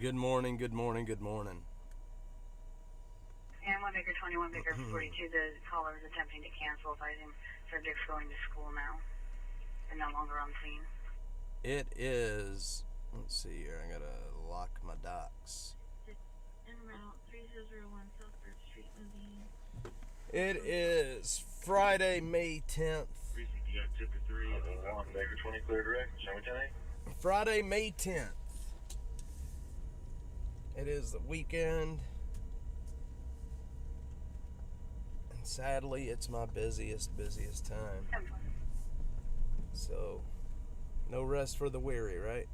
Good morning, good morning, good morning. And 1 Baker 21, Baker 42, the caller is attempting to cancel, advising subjects going to school now. They're no longer on scene. It is, let's see here, I gotta lock my docs. En route 3001 Southbridge Street, moving. It is Friday, May 10th. You got ticket 3, 1 Baker 20, clear direct, show me 10. Friday, May 10th. It is the weekend. And sadly, it's my busiest time. So, no rest for the weary, right?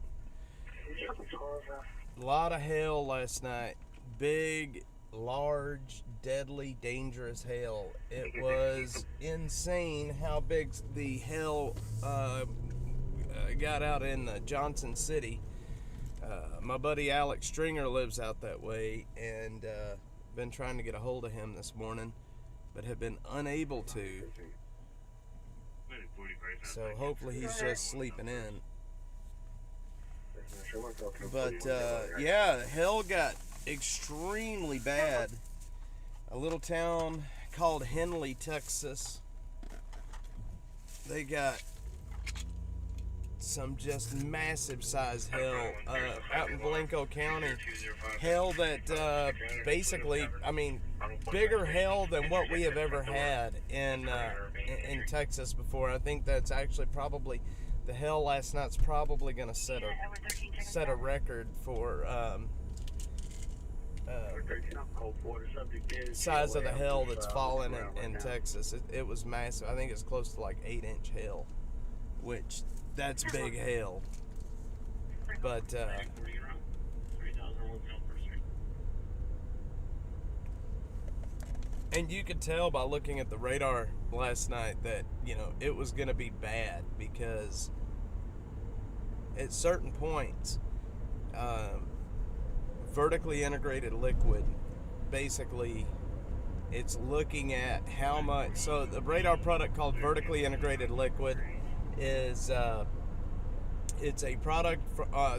A lot of hail last night. Big, large, deadly, dangerous hail. It was insane how big the hail got out in Johnson City. My buddy Alex Stringer lives out that way, and been trying to get a hold of him this morning, but have been unable to. So hopefully he's just sleeping in. But yeah, hell got extremely bad. A little town called Henley, Texas. They got some just massive size hail out in Blanco County. Hail that basically, I mean, bigger hail than what we have ever had in Texas before. I think that's actually probably, the hail last night's probably going to set a record for size of the hail that's fallen in Texas. It was massive. I think it's close to like 8-inch hail, which that's big hail. But and you could tell by looking at the radar last night that, you know, it was going to be bad, because at certain points, vertically integrated liquid, basically, it's looking at how much. So the radar product called vertically integrated liquid is it's a product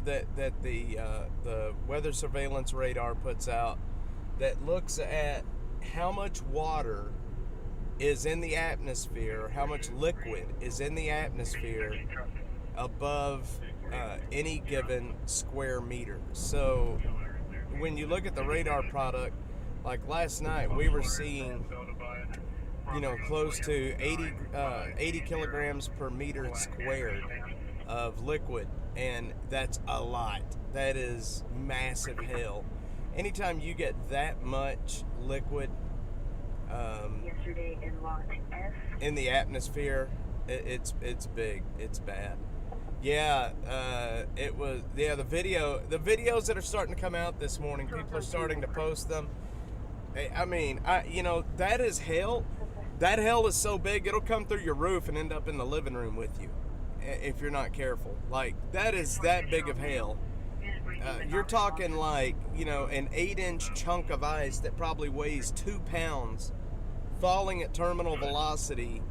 that the weather surveillance radar puts out that looks at how much water is in the atmosphere, how much liquid is in the atmosphere above any given square meter. So when you look at the radar product, like last night, we were seeing, you know, close to 80 kilograms per meter squared of liquid, and that's a lot. That is massive hail. Anytime you get that much liquid in the atmosphere, it's big. It's bad. Yeah, it was. Yeah, the videos that are starting to come out this morning, people are starting to post them. I mean, you know, that is hail. That hail is so big, it'll come through your roof and end up in the living room with you if you're not careful. Like, that is that big of hail. You're talking like, you know, an 8-inch chunk of ice that probably weighs 2 pounds falling at terminal velocity.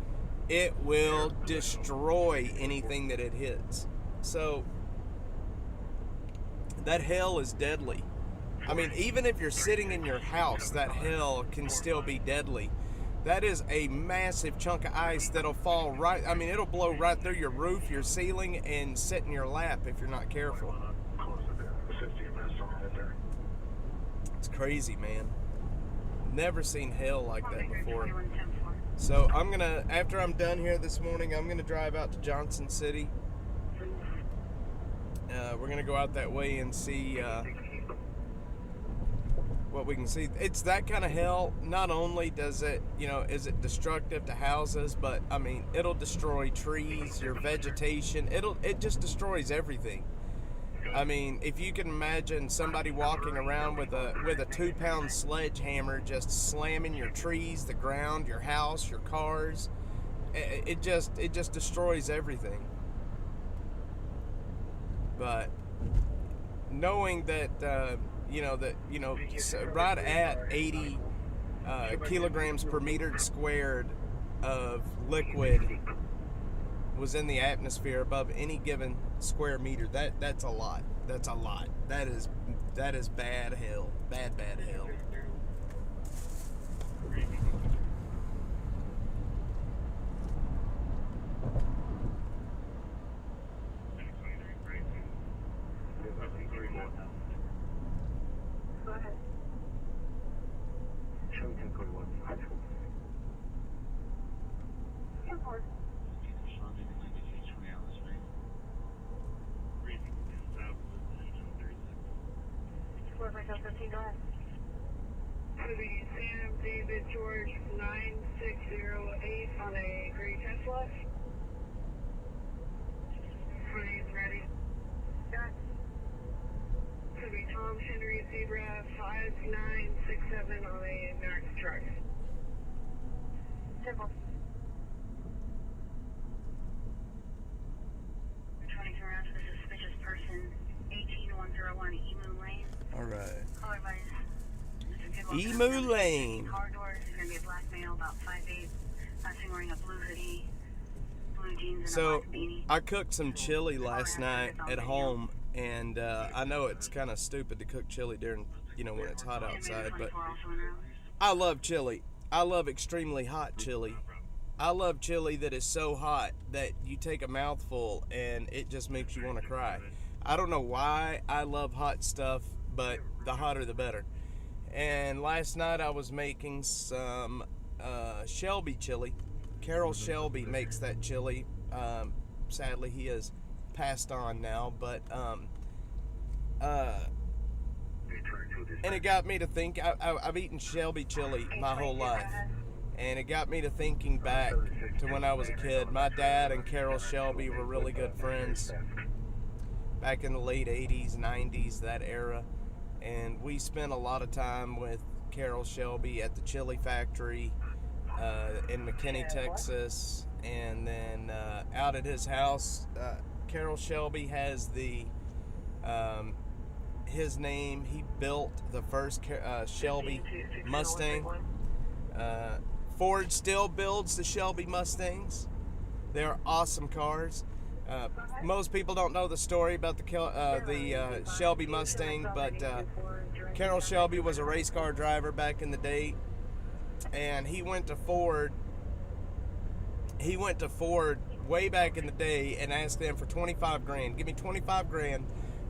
It will destroy anything that it hits. So that hail is deadly. I mean, even if you're sitting in your house, that hail can still be deadly. That is a massive chunk of ice that'll fall right, I mean, it'll blow right through your roof, your ceiling, and sit in your lap if you're not careful. It's crazy, man. Never seen hail like that before. So I'm gonna, after I'm done here this morning, I'm gonna drive out to Johnson City. We're gonna go out that way and see what we can see. It's that kind of hail. Not only does it, you know, is it destructive to houses, but I mean, it'll destroy trees, your vegetation. It just destroys everything. I mean, if you can imagine somebody walking around with a 2-pound sledgehammer just slamming your trees, the ground, your house, your cars, it just destroys everything. But knowing that right at 80 kilograms per meter squared of liquid was in the atmosphere above any given square meter. That's a lot. That's a lot. That is bad hell. Bad hell. Go ahead. Show me 1041. Yeah, of course. 4515, go ahead. To be Sam David George 9608 on a gray Tesla. 20 is ready. Go ahead. To be Tom Henry Zebra 5967 on a Max truck. Simple. 22 around to the suspicious person, 18101 Emu Lane. All right. Caller advice. Emu Lane. Car doors. He's going to be a black male, about 5'8", passing wearing a blue hoodie, blue jeans, and a So black beanie. I cooked some chili last night at home, and I know it's kind of stupid to cook chili during, when it's hot outside, but I love chili. I love extremely hot chili. I love chili that is so hot that you take a mouthful and it just makes you want to cry. I don't know why I love hot stuff, but the hotter the better. And last night I was making some Shelby chili. Carol Shelby makes that chili. Sadly, he has passed on now, but and it got me to think. I've eaten Shelby chili my whole life, and it got me to thinking back to when I was a kid. My dad and Carol Shelby were really good friends back in the late 80s, 90s, that era. And we spent a lot of time with Carol Shelby at the chili factory in McKinney, Texas. And then out at his house, Carol Shelby has his name. He built the first Shelby Mustang. Ford still builds the Shelby Mustangs. They're awesome cars. Most people don't know the story about the Shelby Mustang, but Carol Shelby was a race car driver back in the day, and he went to Ford. He went to Ford way back in the day and asked them for 25 grand. Give me 25 grand.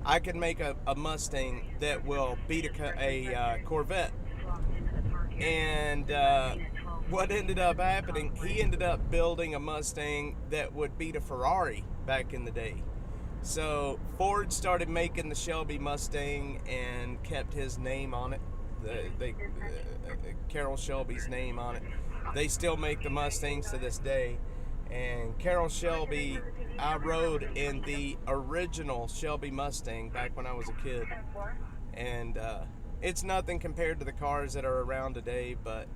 I can make a Mustang that will beat a Corvette. And what ended up happening, he ended up building a Mustang that would beat a Ferrari back in the day. So Ford started making the Shelby Mustang and kept his name on it, Carol Shelby's name on it. They still make the Mustangs to this day. And Carol Shelby, I rode in the original Shelby Mustang back when I was a kid. And it's nothing compared to the cars that are around today, but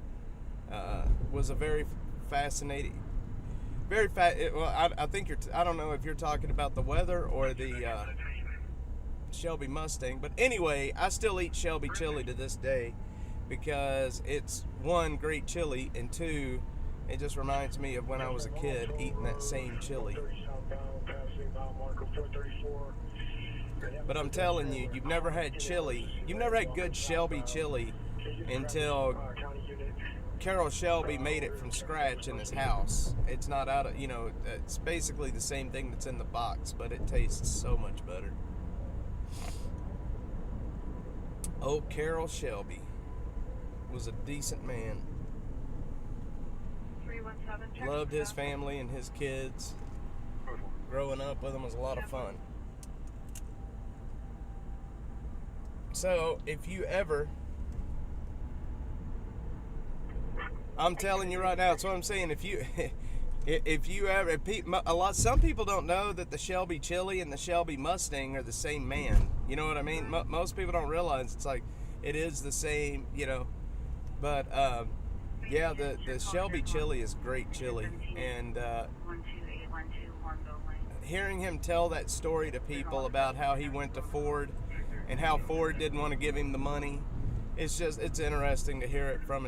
was a very fascinating, I think I don't know if you're talking about the weather or the Shelby Mustang, but anyway, I still eat Shelby chili to this day because it's, one, great chili, and two, it just reminds me of when I was a kid eating that same chili. But I'm telling you, you've never had chili, you've never had good Shelby chili until Carol Shelby made it from scratch in his house. It's not out of, it's basically the same thing that's in the box, but it tastes so much better. Oh, Carol Shelby was a decent man. 317. Loved his family and his kids. Growing up with them was a lot of fun. So, if you ever, I'm telling you right now, that's what I'm saying. If you ever, some people don't know that the Shelby chili and the Shelby Mustang are the same man. You know what I mean? Most people don't realize it's like it is the same. But yeah, the Shelby chili is great chili, and hearing him tell that story to people about how he went to Ford and how Ford didn't want to give him the money, it's interesting to hear it from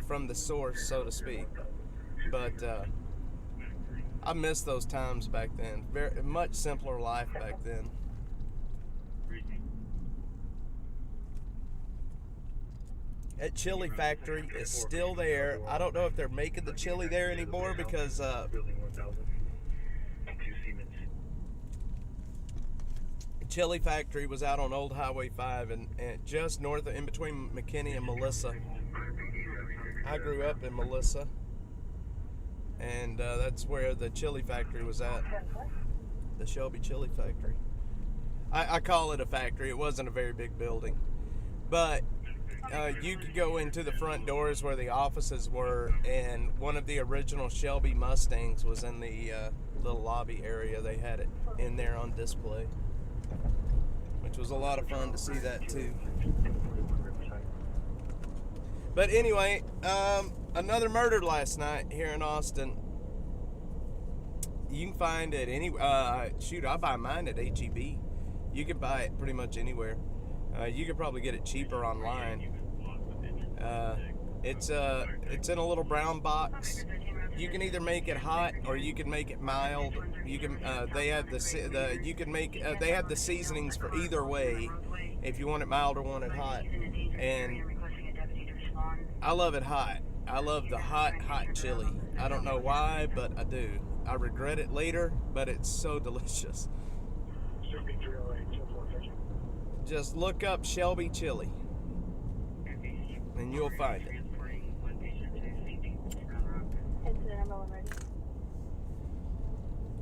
from the source, so to speak. But I miss those times back then. Very much simpler life back then. That chili factory is still there. I don't know if they're making the chili there anymore because Building 1000. 2 Siemens. chili factory was out on Old Highway 5 and just north of, in between McKinney and Melissa. I grew up in Melissa, and that's where the chili factory was at. The Shelby Chili Factory. I call it a factory. It wasn't a very big building, but you could go into the front doors where the offices were, and one of the original Shelby Mustangs was in the little lobby area. They had it in there on display, which was a lot of fun to see that too. But anyway, another murder last night here in Austin. You can find it any. Shoot, I buy mine at HEB. You can buy it pretty much anywhere. You could probably get it cheaper online. It's in a little brown box. You can either make it hot or you can make it mild. You can they have they have the seasonings for either way. If you want it mild or want it hot, and I love it hot. I love the hot chili. I don't know why, but I do. I regret it later, but it's so delicious. Just look up Shelby Chili, and you'll find it.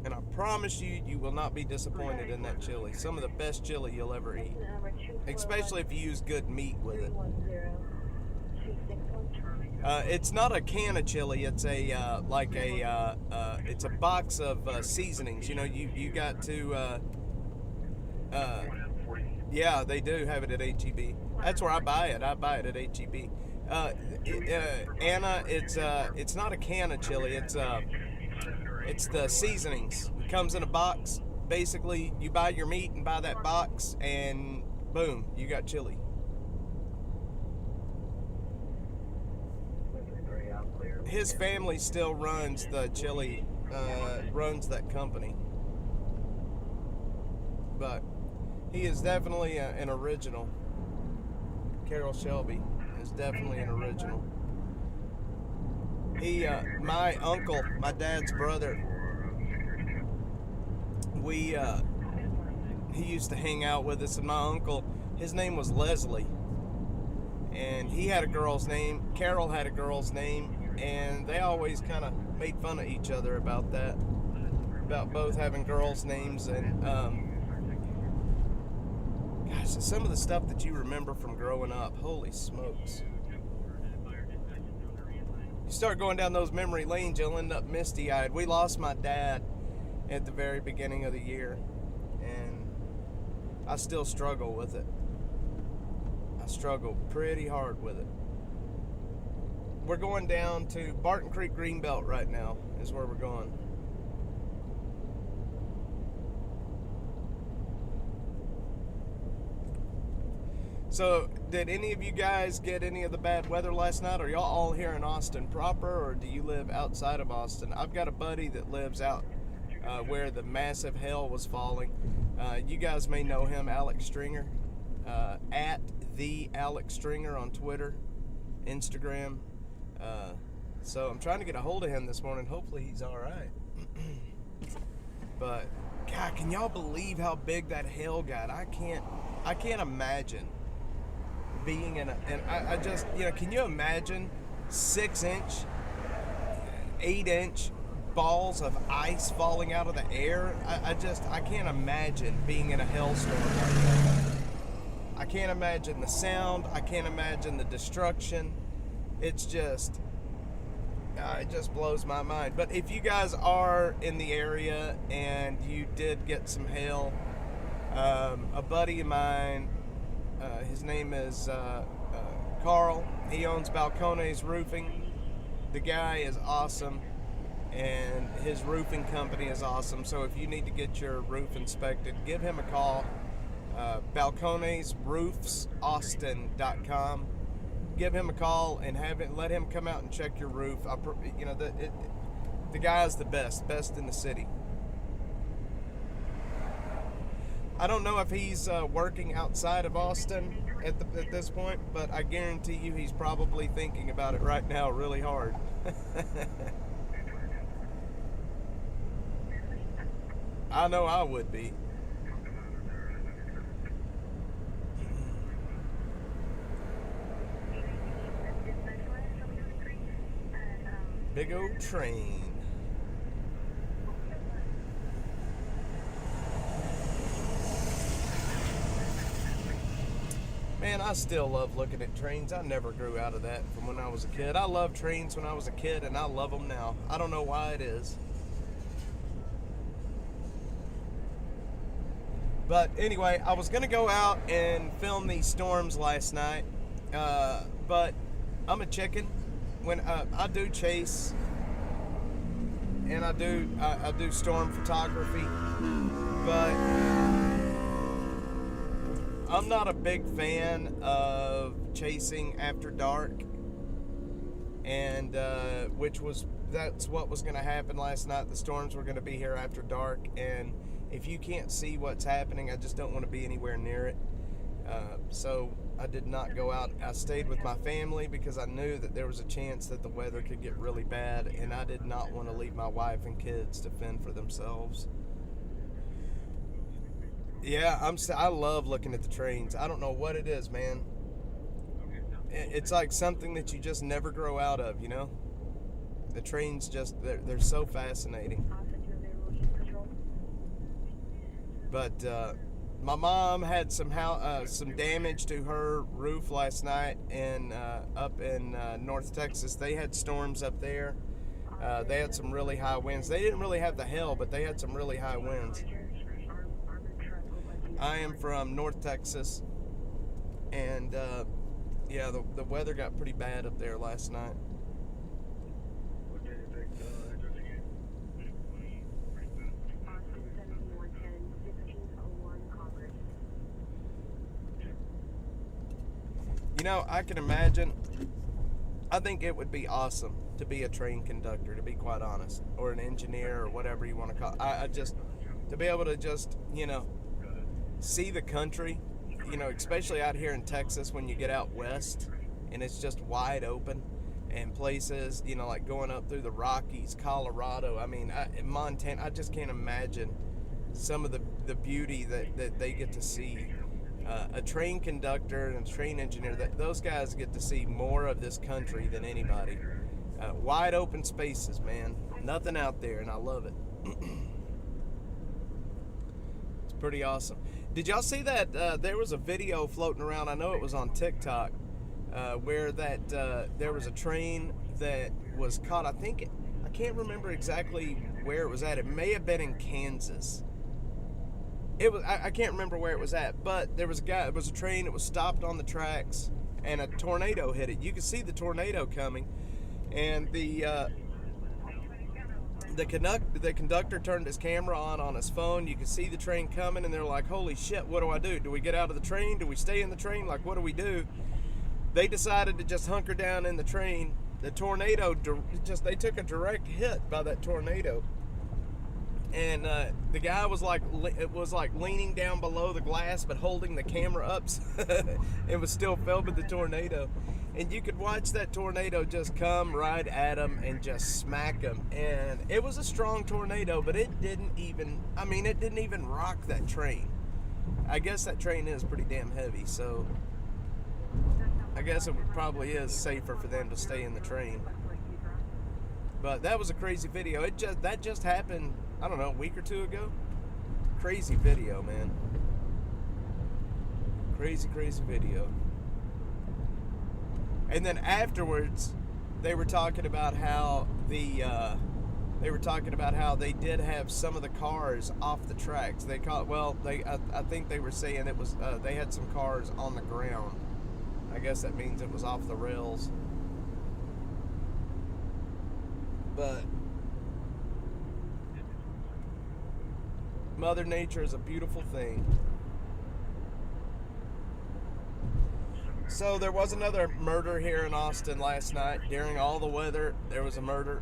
And I promise you, you will not be disappointed in that chili. Some of the best chili you'll ever eat, especially if you use good meat with it. It's not a can of chili. It's a it's a box of seasonings. You know, you got to. Yeah, they do have it at HEB. That's where I buy it. I buy it at HEB. Anna, it's not a can of chili. It's the seasonings. It comes in a box. Basically, you buy your meat and buy that box, and boom, you got chili. His family still runs the chili, runs that company. But he is definitely an original. Carroll Shelby is definitely an original. He, my uncle, my dad's brother, he used to hang out with us, and my uncle, his name was Leslie, and he had a girl's name. Carol had a girl's name, and they always kind of made fun of each other about that, about both having girls' names. And gosh, some of the stuff that you remember from growing up, holy smokes. You start going down those memory lanes, you'll end up misty-eyed. We lost my dad at the very beginning of the year, and I still struggle with it. I struggle pretty hard with it. We're going down to Barton Creek Greenbelt right now, is where we're going. So, did any of you guys get any of the bad weather last night? Are y'all all here in Austin proper, or do you live outside of Austin? I've got a buddy that lives out where the massive hail was falling. You guys may know him, Alex Stringer, at the Alex Stringer on Twitter, Instagram. So I'm trying to get a hold of him this morning. Hopefully he's all right. But God, can y'all believe how big that hail got? I can't imagine being in I just, you know, can you imagine 6-inch, 8-inch balls of ice falling out of the air? I can't imagine being in a hailstorm like that. I can't imagine the sound. I can't imagine the destruction. It's just, it just blows my mind. But if you guys are in the area and you did get some hail, a buddy of mine, his name is Carl. He owns Balcones Roofing. The guy is awesome, and his roofing company is awesome. So if you need to get your roof inspected, give him a call. BalconesRoofsAustin.com. Give him a call and let him come out and check your roof. The guy's the best in the city. I don't know if he's working outside of Austin at this point, but I guarantee you he's probably thinking about it right now really hard. I know I would be. Big old train. Man, I still love looking at trains. I never grew out of that from when I was a kid. I loved trains when I was a kid, and I love them now. I don't know why it is. But anyway, I was going to go out and film these storms last night, but I'm a chicken. When I do chase, and I do storm photography, but I'm not a big fan of chasing after dark, and that's what was going to happen last night. The storms were going to be here after dark, and if you can't see what's happening, I just don't want to be anywhere near it. So I did not go out. I stayed with my family because I knew that there was a chance that the weather could get really bad, and I did not want to leave my wife and kids to fend for themselves. Yeah, I love looking at the trains. I don't know what it is, man. It's like something that you just never grow out of, you know? The trains just, they're so fascinating. But my mom had some damage to her roof last night up in North Texas. They had storms up there. They had some really high winds. They didn't really have the hail, but they had some really high winds. I am from North Texas, and yeah, the weather got pretty bad up there last night. You know, I can imagine, I think it would be awesome to be a train conductor, to be quite honest, or an engineer, or whatever you want to call it. I just, to be able to just, you know, see the country, you know, especially out here in Texas when you get out west and it's just wide open, and places, you know, like going up through the Rockies, Colorado, I mean, Montana, I just can't imagine some of the beauty that they get to see. A train conductor and a train engineer, those guys get to see more of this country than anybody. Wide open spaces, man. Nothing out there, and I love it. It's pretty awesome. Did y'all see that there was a video floating around, I know it was on TikTok, where there was a train that was caught, I can't remember exactly where it was at. It may have been in Kansas. I can't remember where it was at, but there was a train that was stopped on the tracks, and a tornado hit it. You could see the tornado coming, and the conductor turned his camera on his phone. You could see the train coming, and they're like, holy shit, what do I do? Do we get out of the train? Do we stay in the train? Like, what do we do? They decided to just hunker down in the train. The tornado, they took a direct hit by that tornado. And the guy was like leaning down below the glass, but holding the camera up. It was still filming the tornado, and you could watch that tornado just come right at him and just smack him. And it was a strong tornado, but it didn't even rock that train. I guess that train is pretty damn heavy, so I guess it probably is safer for them to stay in the train. But that was a crazy video. That just happened, I don't know, a week or two ago. Crazy video, man. Crazy video. And then afterwards, they were talking about how they did have some of the cars off the tracks. I think they were saying it was they had some cars on the ground. I guess that means it was off the rails. But Mother Nature is a beautiful thing. So there was another murder here in Austin last night. During all the weather, there was a murder.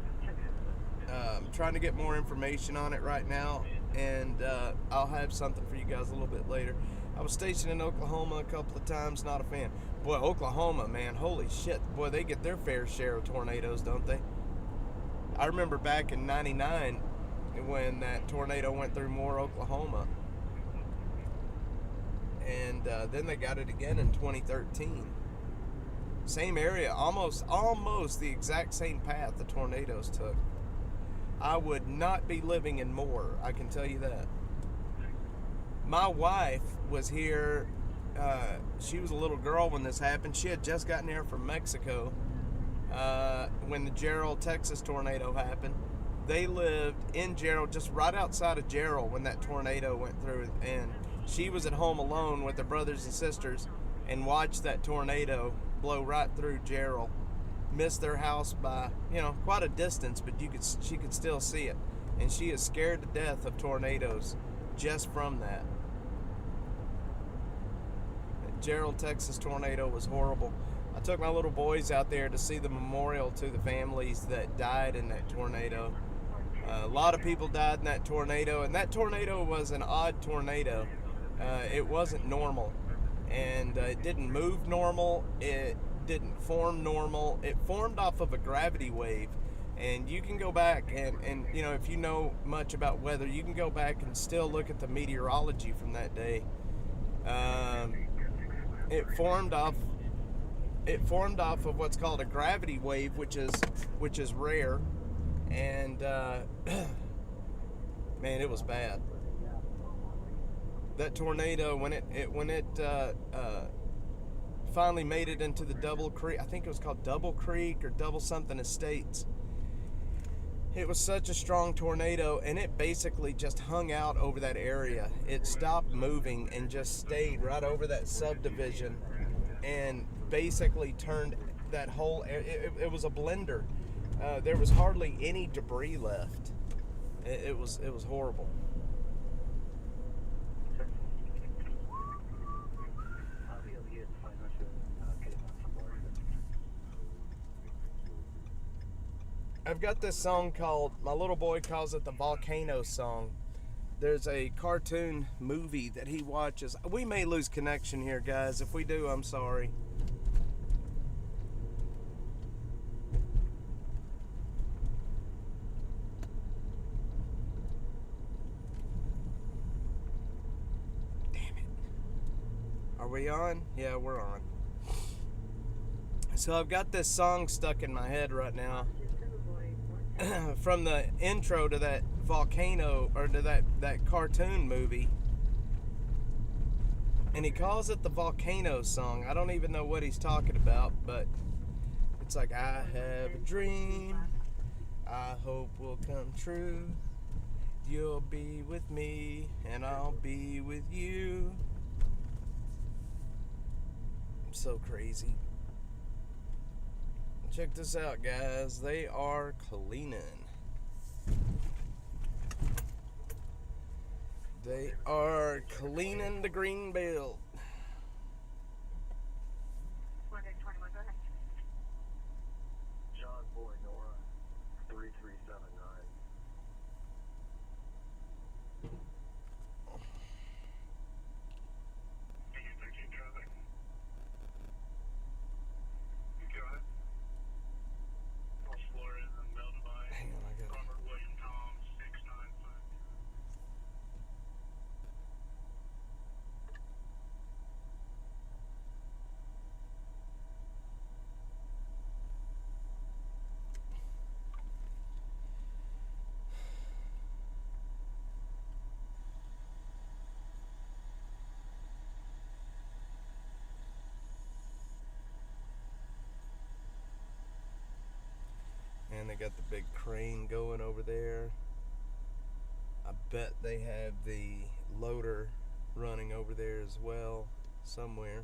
I'm trying to get more information on it right now, and I'll have something for you guys a little bit later. I was stationed in Oklahoma a couple of times, not a fan. Boy, Oklahoma, man, holy shit. Boy, they get their fair share of tornadoes, don't they? I remember back in 99 when that tornado went through Moore, Oklahoma. And then they got it again in 2013. Same area, almost the exact same path the tornadoes took. I would not be living in Moore, I can tell you that. My wife was here, she was a little girl when this happened. She had just gotten here from Mexico when the Gerald, Texas tornado happened. They lived in Gerald, just right outside of Gerald when that tornado went through, and she was at home alone with her brothers and sisters and watched that tornado blow right through Gerald. Missed their house by, quite a distance, but she could still see it. And she is scared to death of tornadoes just from that. The Gerald, Texas tornado was horrible. I took my little boys out there to see the memorial to the families that died in that tornado. A lot of people died in that tornado, and that tornado was an odd tornado. It wasn't normal, and it didn't move normal. It didn't form normal. It formed off of a gravity wave, and you can go back and if you know much about weather, you can go back and still look at the meteorology from that day. It formed off of what's called a gravity wave, which is rare, and man, it was bad. That tornado, when it finally made it into the Double Creek, I think it was called Double Creek or Double something Estates. It was such a strong tornado, and it basically just hung out over that area. It stopped moving and just stayed right over that subdivision, and basically turned that whole area. It was a blender. There was hardly any debris left. It was horrible. I've got this song called, my little boy calls it the Volcano Song. There's a cartoon movie that he watches. We may lose connection here, guys. If we do, I'm sorry. Damn it. Are we on? Yeah, we're on. So I've got this song stuck in my head right now. From the intro to that volcano, or to that cartoon movie, and he calls it the Volcano Song. I don't even know what he's talking about, but it's like, I have a dream, I hope will come true, you'll be with me and I'll be with you. I'm so crazy. Check this out, guys. They are cleaning. They are cleaning the green belt. 121, go ahead. John Boy Nora, 3379. Hang on, I got Robert William Tom, 695. And they got the big crane going over there. I bet they have the loader running over there as well, somewhere.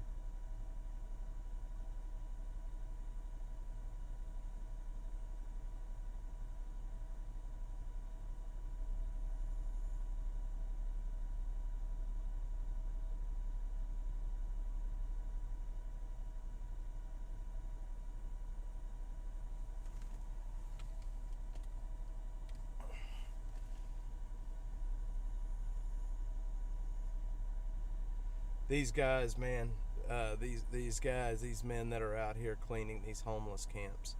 these guys, man, these men that are out here cleaning these homeless camps,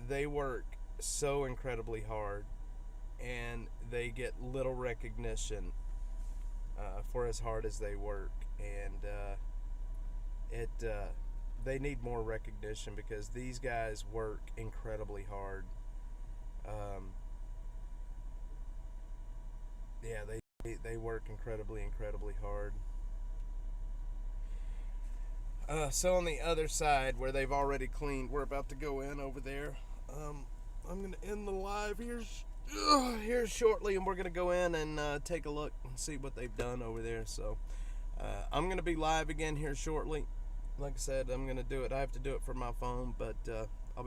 they work so incredibly hard, and they get little recognition for as hard as they work, and they need more recognition because these guys work incredibly hard. Yeah, they work incredibly hard. So on the other side where they've already cleaned, we're about to go in over there. I'm gonna end the live here shortly, and we're gonna go in and take a look and see what they've done over there. So I'm gonna be live again here shortly. Like I said, I'm gonna do it. I have to do it from my phone, but